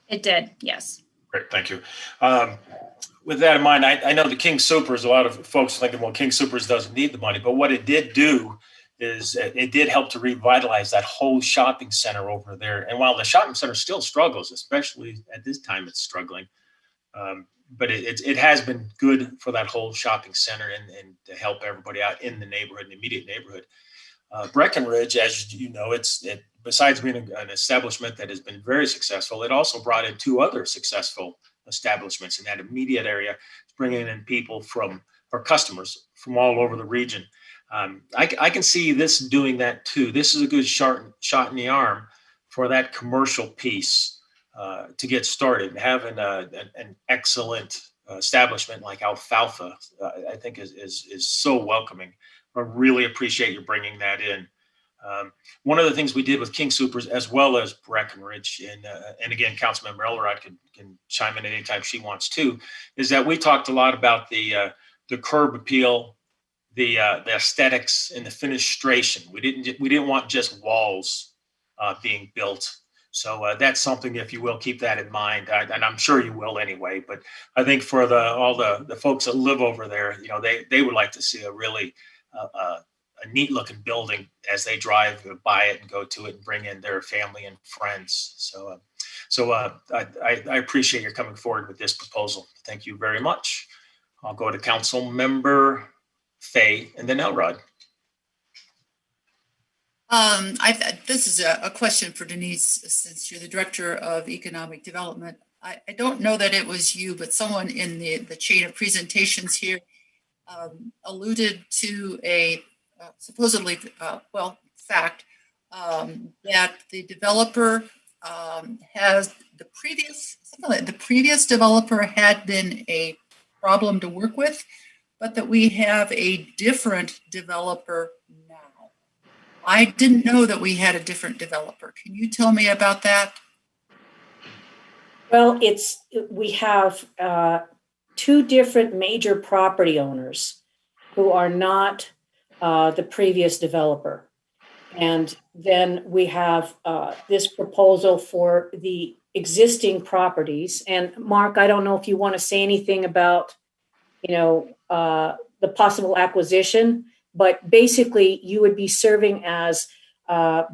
It did, yes. Great, thank you. With that in mind, I know the King Soopers, a lot of folks are thinking, well, King Soopers doesn't need the money, but what it did do is it did help to revitalize that whole shopping center over there. And while the shopping center still struggles, especially at this time, it's struggling. But it has been good for that whole shopping center and to help everybody out in the neighborhood, in the immediate neighborhood. Breckenridge, as you know, besides being an establishment that has been very successful, it also brought in two other successful establishments in that immediate area, bringing in people or customers from all over the region. I can see this doing that too. This is a good shot in the arm for that commercial piece to get started. Having an excellent establishment like Alfalfa, I think is so welcoming. I really appreciate you bringing that in. One of the things we did with King Soopers as well as Breckenridge, and again, Councilmember Elrod can chime in anytime she wants to, is that we talked a lot about the curb appeal, the aesthetics, and the fenestration. We didn't want just walls being built. So that's something, if you will, keep that in mind, and I'm sure you will anyway. But I think for all the folks that live over there, they would like to see a really a neat looking building as they drive by it and go to it and bring in their family and friends. So I appreciate your coming forward with this proposal. Thank you very much. I'll go to Council Member Fay and then Elrod. This is a question for Denise, since you're the Director of Economic Development. I don't know that it was you, but someone in the chain of presentations here alluded to a supposedly, fact that the developer has the previous developer had been a problem to work with, but that we have a different developer now. I didn't know that we had a different developer. Can you tell me about that? Well, we have two different major property owners who are not the previous developer. And then we have this proposal for the existing properties. And Mark, I don't know if you want to say anything about, the possible acquisition, but basically you would be serving as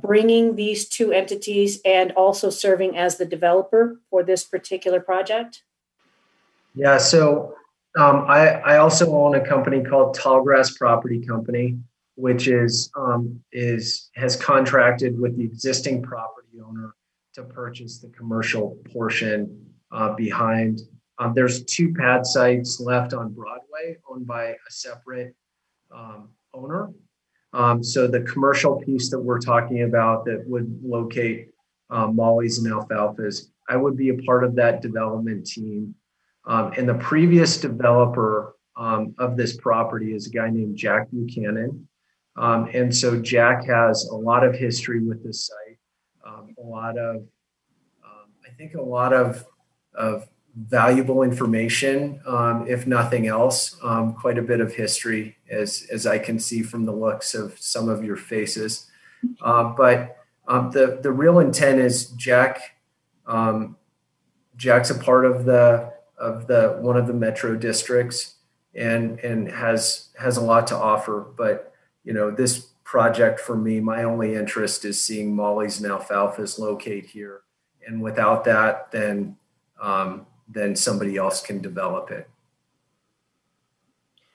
bringing these two entities and also serving as the developer for this particular project. Yeah, so I also own a company called Tallgrass Property Company, which has contracted with the existing property owner to purchase the commercial portion behind. There's two pad sites left on Broadway owned by a separate owner. So the commercial piece that we're talking about that would locate Molly's and Alfalfas, I would be a part of that development team. And the previous developer of this property is a guy named Jack Buchanan. And so Jack has a lot of history with this site, a lot of valuable information, if nothing else, quite a bit of history as I can see from the looks of some of your faces. But the real intent is Jack's a part of one of the metro districts and has a lot to offer. But this project for me, my only interest is seeing Molly's and Alfalfas locate here. And without that, then somebody else can develop it.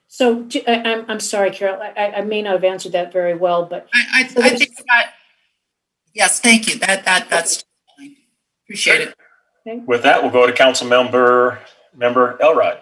So I'm sorry, Carol, I may not have answered that very well, but I think that, yes, thank you. That's fine. Appreciate it. Okay. With that, we'll go to Council Member Elrod.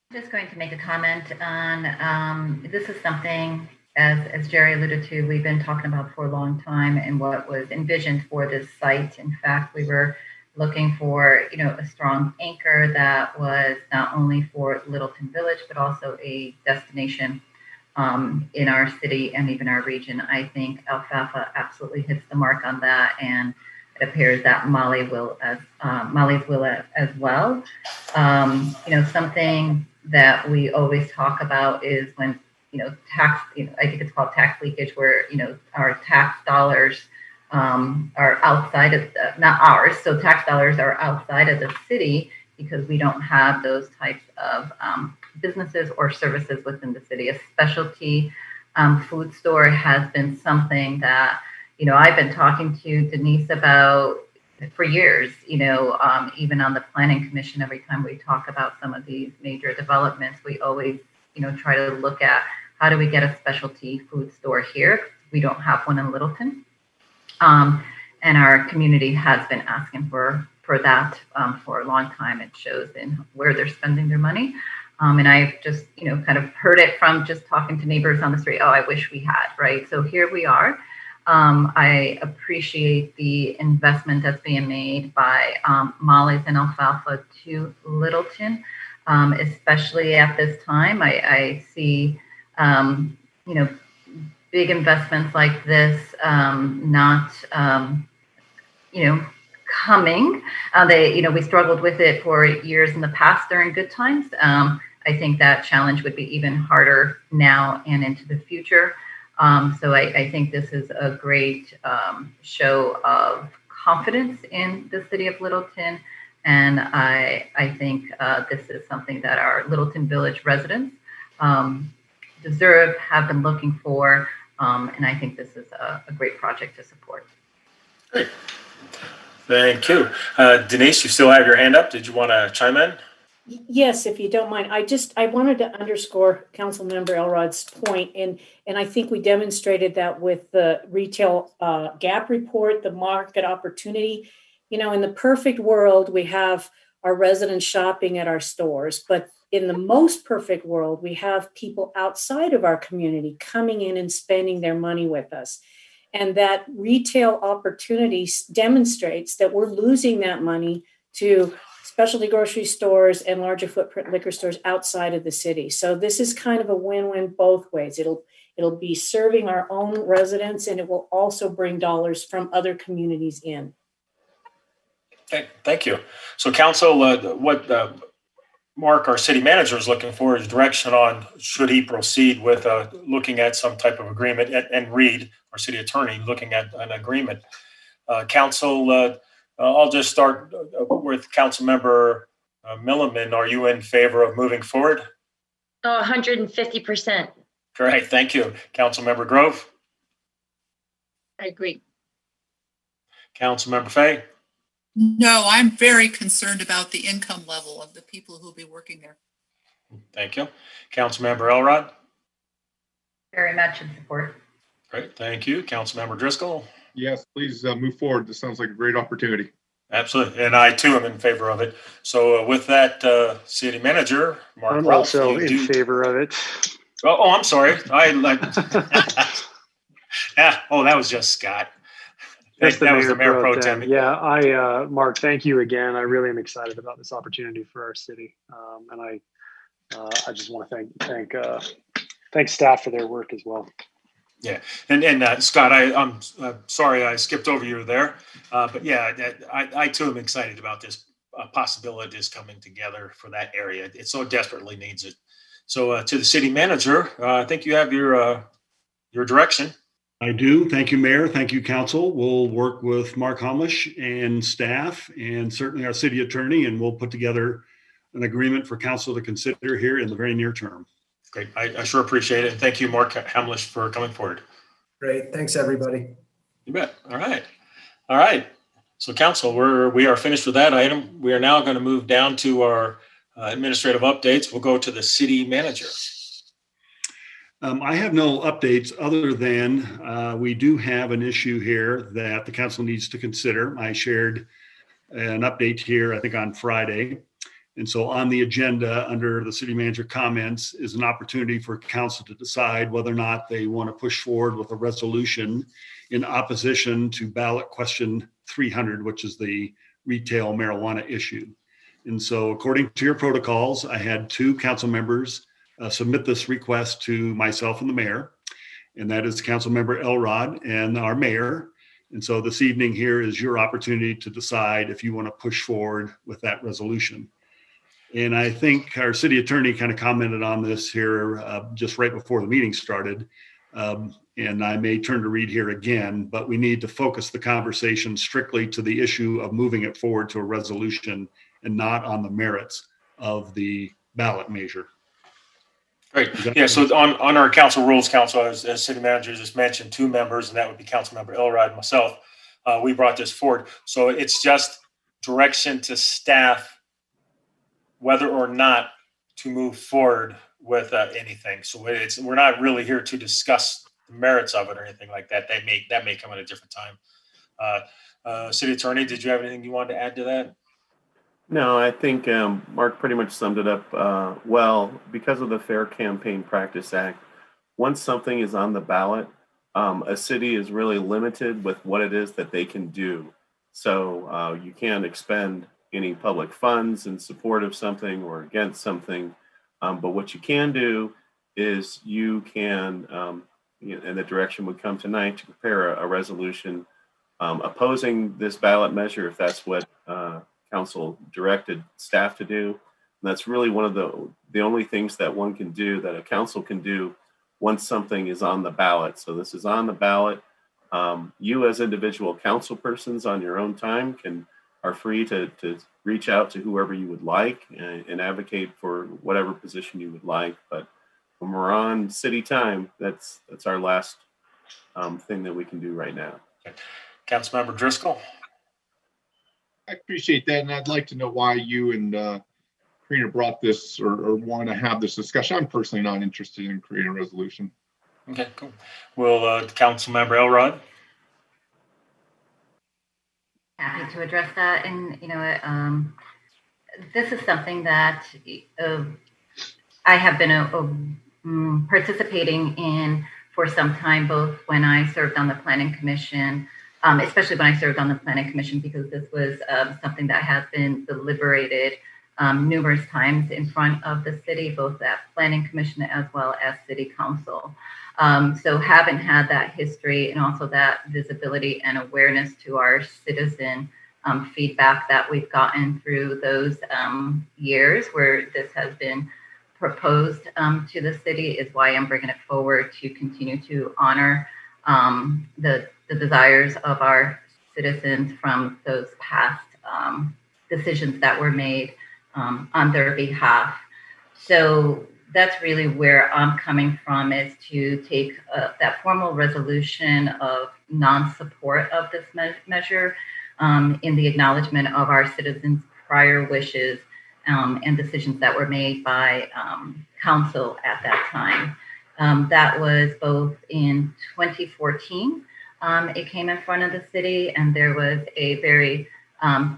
I'm just going to make a comment on this is something, as Jerry alluded to, we've been talking about for a long time and what was envisioned for this site. In fact, we were looking for, a strong anchor that was not only for Littleton Village, but also a destination in our city and even our region. I think Alfalfa absolutely hits the mark on that. And it appears that Molly's will as well. Something that we always talk about is when, tax, I think it's called tax leakage, where, our tax dollars are outside of, not ours, so tax dollars are outside of the city because we don't have those types of businesses or services within the city. A specialty food store has been something that, I've been talking to Denise about for years, even on the planning commission. Every time we talk about some of these major developments, we always, try to look at how do we get a specialty food store here. We don't have one in Littleton. And our community has been asking for that for a long time. It shows in where they're spending their money. And I've just, kind of heard it from just talking to neighbors on the street. Oh, I wish we had, right? So here we are. I appreciate the investment that's being made by Molly's and Alfalfa to Littleton, especially at this time. I see, big investments like this not, coming. We struggled with it for years in the past during good times. I think that challenge would be even harder now and into the future. So I think this is a great show of confidence in the city of Littleton. And I think this is something that our Littleton Village residents deserve, have been looking for. And I think this is a great project to support. Great. Thank you. Denise, you still have your hand up. Did you want to chime in? Yes, if you don't mind. I wanted to underscore Councilmember Elrod's point, and I think we demonstrated that with the retail gap report, the market opportunity. In the perfect world, we have our residents shopping at our stores, but in the most perfect world, we have people outside of our community coming in and spending their money with us. And that retail opportunity demonstrates that we're losing that money to specialty grocery stores and larger footprint liquor stores outside of the city. So this is kind of a win-win both ways. It'll be serving our own residents, and it will also bring dollars from other communities in. Okay, thank you. So council, what Mark, our city manager, is looking for is direction on should he proceed with looking at some type of agreement, and Reed, our city attorney, looking at an agreement. Council, I'll just start with Councilmember Milliman. Are you in favor of moving forward? Oh, 150%. Great, thank you. Councilmember Grove? I agree. Councilmember Fay? No, I'm very concerned about the income level of the people who will be working there. Thank you. Councilmember Elrod? Very much in support. Great, thank you. Councilmember Driscoll? Yes, please move forward. This sounds like a great opportunity. Absolutely, and I too am in favor of it. So with that, city manager, Mark I'm Ralph, also in favor of it. Oh, I'm sorry. Yeah. Oh, that was just Scott. That's that was the mayor pro tem. Yeah, Mark, thank you again. I really am excited about this opportunity for our city, and I just want to thank staff for their work as well. Yeah, and Scott, I'm sorry I skipped over you there, but yeah, I too am excited about this possibilities coming together for that area. It so desperately needs it. So to the city manager, I think you have your direction. I do. Thank you, Mayor. Thank you, Council. We'll work with Mark Hamish and staff, and certainly our city attorney, and we'll put together an agreement for Council to consider here in the very near term. Great. I sure appreciate it. And thank you, Mark Hamish, for coming forward. Great. Thanks, everybody. You bet. All right. So, Council, we are finished with that item. We are now going to move down to our administrative updates. We'll go to the city manager. I have no updates other than we do have an issue here that the council needs to consider. I shared an update here, I think, on Friday. And so on the agenda under the city manager comments is an opportunity for council to decide whether or not they want to push forward with a resolution in opposition to ballot question 300, which is the retail marijuana issue. And so according to your protocols, I had two council members submit this request to myself and the mayor, and that is Council Member Elrod and our mayor. And so this evening here is your opportunity to decide if you want to push forward with that resolution. And I think our city attorney kind of commented on this here just right before the meeting started. And I may turn to Reed here again, but we need to focus the conversation strictly to the issue of moving it forward to a resolution and not on the merits of the ballot measure. Great. Yeah, so on our council rules, council, as city manager just mentioned, 2 members, and that would be Councilmember Elrod and myself. We brought this forward. So it's just direction to staff whether or not to move forward with anything. So we're not really here to discuss the merits of it or anything like that. That may come at a different time. City Attorney, did you have anything you wanted to add to that? No, I think Mark pretty much summed it up well. Because of the Fair Campaign Practice Act, once something is on the ballot, a city is really limited with what it is that they can do. So you can't expend any public funds in support of something or against something. But what you can do is you can, and the direction would come tonight, to prepare a resolution opposing this ballot measure, if that's what council directed staff to do. And that's really one of the only things that one can do, that a council can do once something is on the ballot. So this is on the ballot. You as individual council persons on your own time are free to reach out to whoever you would like and advocate for whatever position you would like. But when we're on city time, that's our last thing that we can do right now. Okay. Councilmember Driscoll. I appreciate that, and I'd like to know why you and Karina brought this or want to have this discussion. I'm personally not interested in creating a resolution. Okay, cool. Will Councilmember Elrod? Happy to address that. And this is something that I have been participating in for some time, both when I served on the Planning Commission, especially when I served on the Planning Commission, because this was something that has been deliberated numerous times in front of the city, both at Planning Commission as well as City Council. So haven't had that history and also that visibility and awareness to our citizen feedback that we've gotten through those years where this has been proposed to the city is why I'm bringing it forward to continue to honor the desires of our citizens from those past decisions that were made on their behalf. So that's really where I'm coming from, is to take that formal resolution of non-support of this measure in the acknowledgement of our citizens' prior wishes and decisions that were made by council at that time. That was both in 2014. It came in front of the city, and there was a very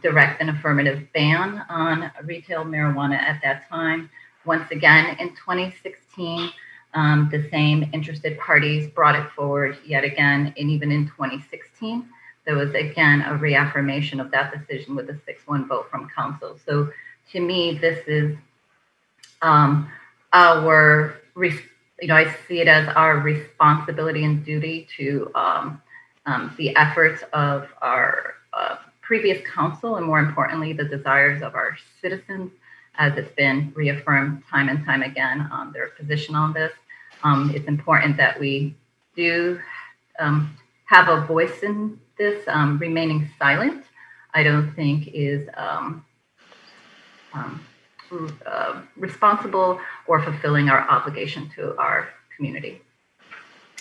direct and affirmative ban on retail marijuana at that time. Once again, in 2016, the same interested parties brought it forward yet again, and even in 2016, there was again a reaffirmation of that decision with a 6-1 vote from council. So to me, this is our, I see it as our responsibility and duty to the efforts of our previous council, and more importantly, the desires of our citizens, as it's been reaffirmed time and time again on their position on this. It's important that we do have a voice in this. Remaining silent, I don't think is responsible or fulfilling our obligation to our community.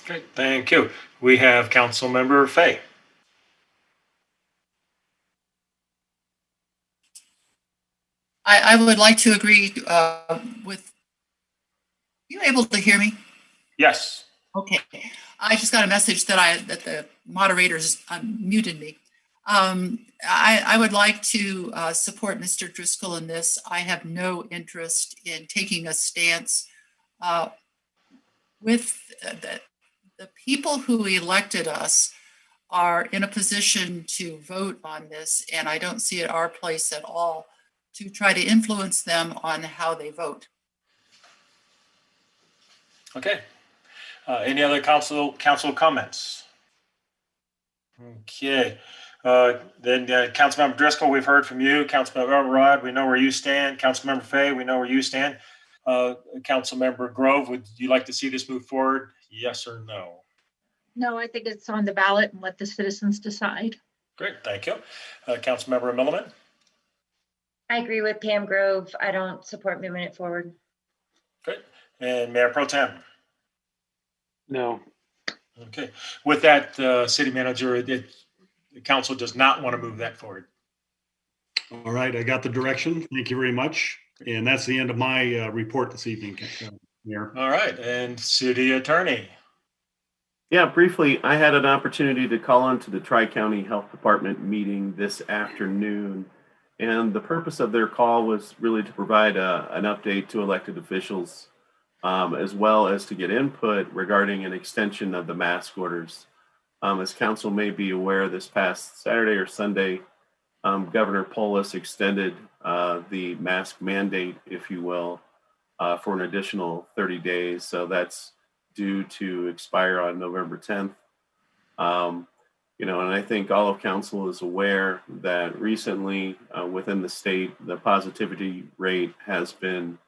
Great, thank you. We have Councilmember Fay. I would like to agree with. You able to hear me? Yes. Okay. I just got a message that the moderators muted me. I would like to support Mr. Driscoll in this. I have no interest in taking a stance with the people who elected us are in a position to vote on this, and I don't see it our place at all to try to influence them on how they vote. Okay. Any other council comments? Okay. Then Councilmember Driscoll, we've heard from you. Councilmember Rod, we know where you stand. Councilmember Fay, we know where you stand. Councilmember Grove, would you like to see this move forward? Yes or no? No, I think it's on the ballot and let the citizens decide. Great, thank you. Councilmember Milliman? I agree with Pam Grove. I don't support moving it forward. Great. And Mayor Pro Tem? No. Okay. With that, City Manager, the council does not want to move that forward. All right, I got the direction. Thank you very much. And that's the end of my report this evening, Mayor. All right, and City Attorney? Yeah, briefly, I had an opportunity to call into the Tri-County Health Department meeting this afternoon. And the purpose of their call was really to provide an update to elected officials, as well as to get input regarding an extension of the mask orders. As council may be aware, this past Saturday or Sunday, Governor Polis extended the mask mandate, if you will, for an additional 30 days. So that's due to expire on November 10th. And I think all of council is aware that recently within the state, the positivity rate has been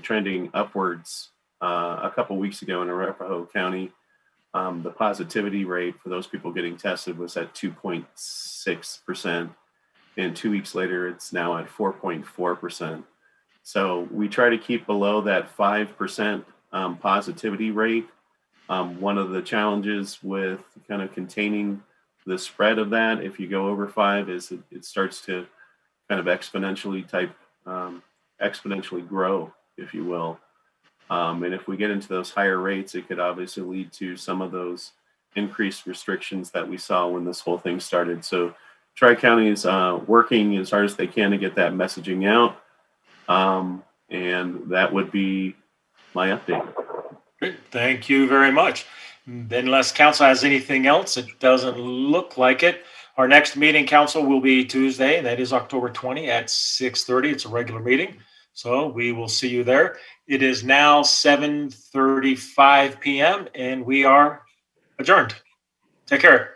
trending upwards. A couple weeks ago in Arapahoe County, the positivity rate for those people getting tested was at 2.6%. And 2 weeks later, it's now at 4.4%. So we try to keep below that 5% positivity rate. One of the challenges with kind of containing the spread of that, if you go over 5, is it starts to kind of exponentially grow, if you will. And if we get into those higher rates, it could obviously lead to some of those increased restrictions that we saw when this whole thing started. So Tri-County is working as hard as they can to get that messaging out. And that would be my update. Great. Thank you very much. Then unless council has anything else, it doesn't look like it. Our next meeting, council, will be Tuesday, and that is October 20 at 6:30. It's a regular meeting. So we will see you there. It is now 7:35 p.m. and we are adjourned. Take care.